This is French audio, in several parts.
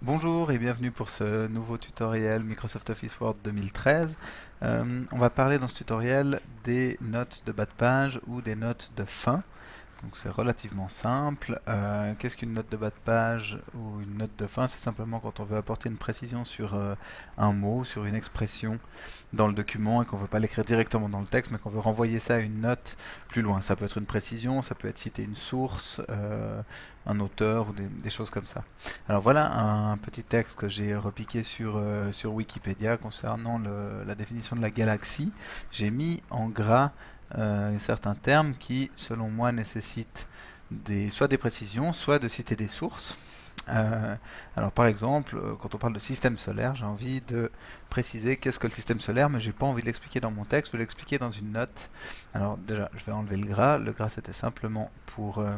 Bonjour et bienvenue pour ce nouveau tutoriel Microsoft Office Word 2013. On va parler dans ce tutoriel des notes de bas de page ou des notes de fin. Donc c'est relativement simple. Qu'est-ce qu'une note de bas de page ou une note de fin? C'est simplement quand on veut apporter une précision sur un mot, sur une expression dans le document et qu'on ne veut pas l'écrire directement dans le texte, mais qu'on veut renvoyer ça à une note plus loin. Ça peut être une précision, ça peut être citer une source, un auteur ou des choses comme ça. Alors voilà un petit texte que j'ai repiqué sur Wikipédia concernant la définition de la galaxie. J'ai mis en gras certains termes qui, selon moi, nécessitent soit des précisions, soit de citer des sources. Alors par exemple, quand on parle de système solaire, j'ai envie de préciser qu'est-ce que le système solaire, mais j'ai pas envie de l'expliquer dans mon texte, je veux l'expliquer dans une note. Alors déjà, je vais enlever le gras. Le gras, c'était simplement pour que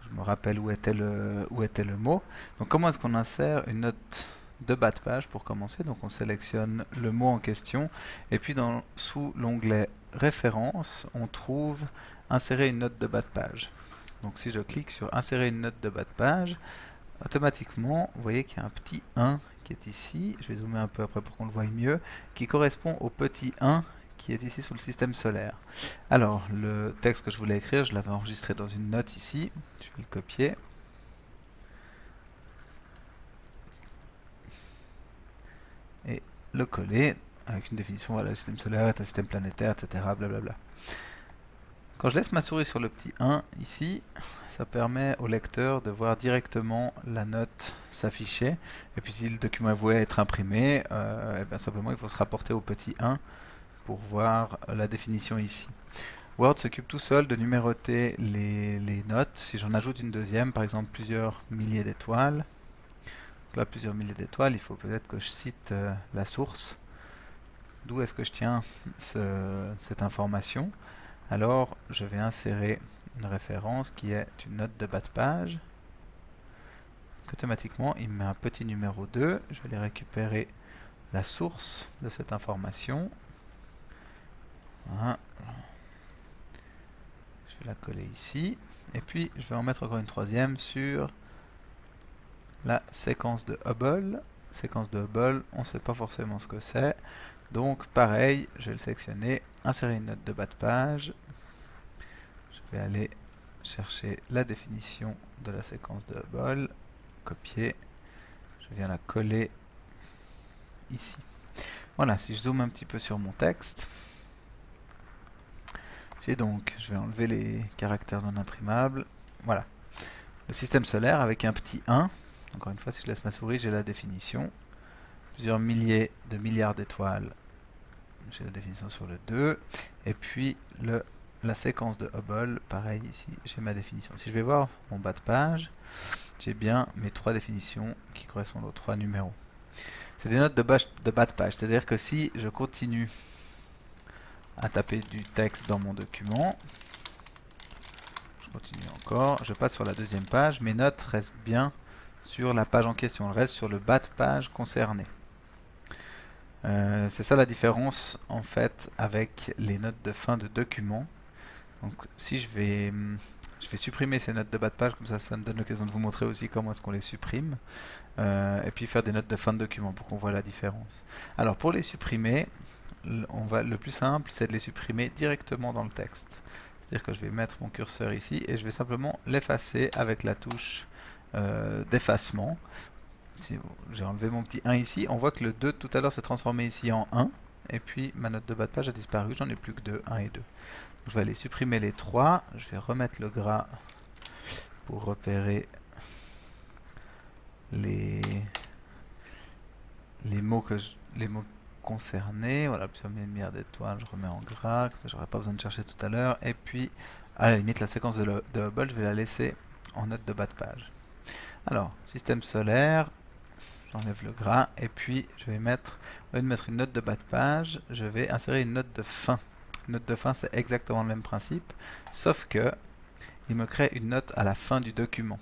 je me rappelle où était le mot. Donc comment est-ce qu'on insère une note de bas de page pour commencer? Donc on sélectionne le mot en question et puis sous l'onglet référence, on trouve insérer une note de bas de page. Donc si je clique sur insérer une note de bas de page, automatiquement, vous voyez qu'il y a un petit 1 qui est ici. Je vais zoomer un peu après pour qu'on le voie mieux, qui correspond au petit 1 qui est ici sous le système solaire. Alors, le texte que je voulais écrire, je l'avais enregistré dans une note ici. Je vais le copier. Et le coller avec une définition, voilà, le système solaire est un système planétaire, etc. Blablabla. Quand je laisse ma souris sur le petit 1 ici, ça permet au lecteur de voir directement la note s'afficher. Et puis si le document voulait être imprimé, et bien simplement il faut se rapporter au petit 1 pour voir la définition ici. Word s'occupe tout seul de numéroter les notes. Si j'en ajoute une deuxième, par exemple plusieurs milliers d'étoiles, là plusieurs milliers d'étoiles, il faut peut-être que je cite la source. D'où est-ce que je tiens cette information? Alors je vais insérer une référence qui est une note de bas de page. Automatiquement il me met un petit numéro 2. Je vais aller récupérer la source de cette information. Voilà. Je vais la coller ici. Et puis je vais en mettre encore une troisième sur la séquence de Hubble. Séquence de Hubble, on ne sait pas forcément ce que c'est. Donc pareil, je vais le sélectionner, insérer une note de bas de page. Je vais aller chercher la définition de la séquence de Hubble, copier, je viens la coller ici. Voilà, si je zoome un petit peu sur mon texte, j'ai donc, je vais enlever les caractères non imprimables, voilà, le système solaire avec un petit 1. Encore une fois, si je laisse ma souris, j'ai la définition. Plusieurs milliers de milliards d'étoiles, j'ai la définition sur le 2. Et puis la séquence de Hubble, pareil ici, j'ai ma définition. Si je vais voir mon bas de page, j'ai bien mes trois définitions qui correspondent aux trois numéros. C'est des notes de bas de page, c'est-à-dire que si je continue à taper du texte dans mon document, je continue encore, je passe sur la deuxième page, mes notes restent bien sur la page en question, elles restent sur le bas de page concerné. C'est ça la différence en fait avec les notes de fin de document. Donc si je vais supprimer ces notes de bas de page, comme ça me donne l'occasion de vous montrer aussi comment est-ce qu'on les supprime. Et puis faire des notes de fin de document pour qu'on voit la différence. Alors pour les supprimer, le plus simple c'est de les supprimer directement dans le texte. C'est-à-dire que je vais mettre mon curseur ici et je vais simplement l'effacer avec la touche d'effacement. Si j'ai enlevé mon petit 1 ici, on voit que le 2 tout à l'heure s'est transformé ici en 1. Et puis ma note de bas de page a disparu, j'en ai plus que 2, 1 et 2. Donc, je vais aller supprimer les 3, je vais remettre le gras pour repérer les mots les mots concernés. Voilà, plusieurs milliards d'étoiles, je remets en gras, que j'aurais pas besoin de chercher tout à l'heure. Et puis, à la limite, la séquence de Hubble, je vais la laisser en note de bas de page. Alors, système solaire, j'enlève le gras, et puis je vais mettre, au lieu de mettre une note de bas de page, je vais insérer une note de fin. Une note de fin, c'est exactement le même principe, sauf que il me crée une note à la fin du document.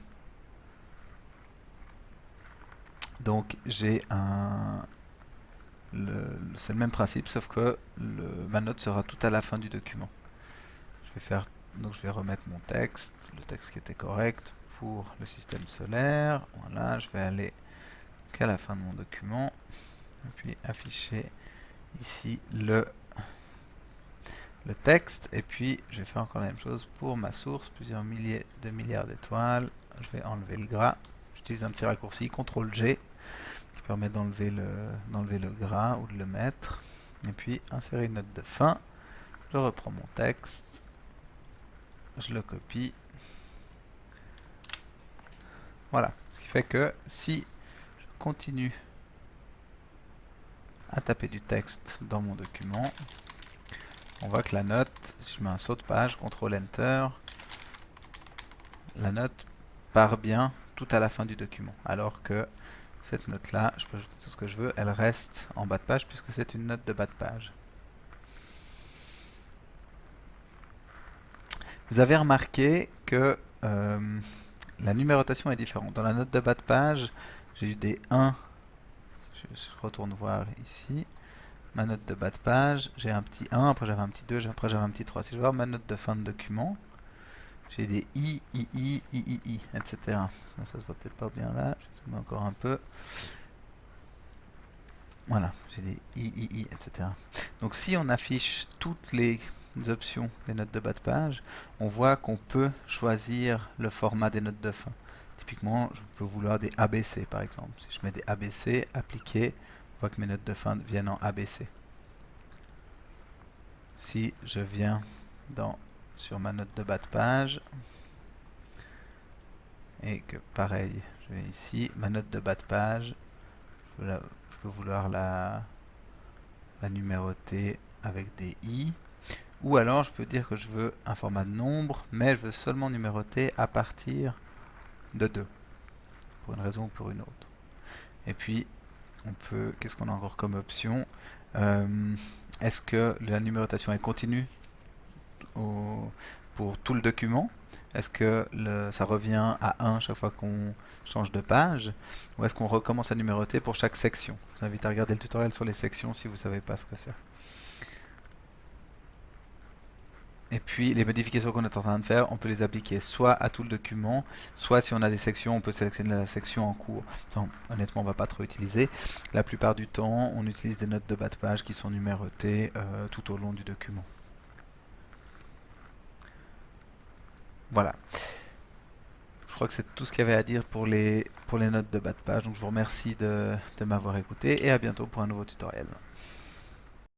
Donc j'ai c'est le même principe, sauf que ma note sera tout à la fin du document. Donc je vais remettre mon texte, le texte qui était correct. pour le système solaire. Voilà, je vais aller qu'à la fin de mon document. Et puis afficher ici le texte. Et puis je vais faire encore la même chose pour ma source, plusieurs milliers de milliards d'étoiles. Je vais enlever le gras. J'utilise un petit raccourci, CTRL-G, qui permet d'enlever le gras ou de le mettre. Et puis insérer une note de fin. Je reprends mon texte. Je le copie. Voilà. Ce qui fait que si je continue à taper du texte dans mon document, on voit que la note, si je mets un saut de page, CTRL Enter, la note part bien tout à la fin du document. Alors que cette note-là, je peux ajouter tout ce que je veux, elle reste en bas de page puisque c'est une note de bas de page. Vous avez remarqué que la numérotation est différente. Dans la note de bas de page, j'ai eu des 1. Je retourne voir ici. Ma note de bas de page, j'ai un petit 1, après j'avais un petit 2, après j'avais un petit 3. Si je vais voir ma note de fin de document, j'ai des I, etc. Ça se voit peut-être pas bien là, je zoome encore un peu. Voilà, j'ai des I, etc. Donc si on affiche toutes les options des notes de bas de page, on voit qu'on peut choisir le format des notes de fin. Typiquement, je peux vouloir des ABC par exemple. Si je mets des ABC, appliquer, on voit que mes notes de fin viennent en ABC. Si je viens sur ma note de bas de page, et que pareil, je vais ici, ma note de bas de page, je peux vouloir la numéroter avec des I, ou alors je peux dire que je veux un format de nombre, mais je veux seulement numéroter à partir de 2, pour une raison ou pour une autre. Et puis, qu'est-ce qu'on a encore comme option? Est-ce que la numérotation est continue pour tout le document? Est-ce que ça revient à 1 chaque fois qu'on change de page? Ou est-ce qu'on recommence à numéroter pour chaque section? Je vous invite à regarder le tutoriel sur les sections si vous ne savez pas ce que c'est. Et puis les modifications qu'on est en train de faire, on peut les appliquer soit à tout le document, soit si on a des sections, on peut sélectionner la section en cours. Donc, honnêtement, on ne va pas trop utiliser. La plupart du temps, on utilise des notes de bas de page qui sont numérotées tout au long du document. Voilà. Je crois que c'est tout ce qu'il y avait à dire pour les notes de bas de page. Donc je vous remercie de m'avoir écouté et à bientôt pour un nouveau tutoriel.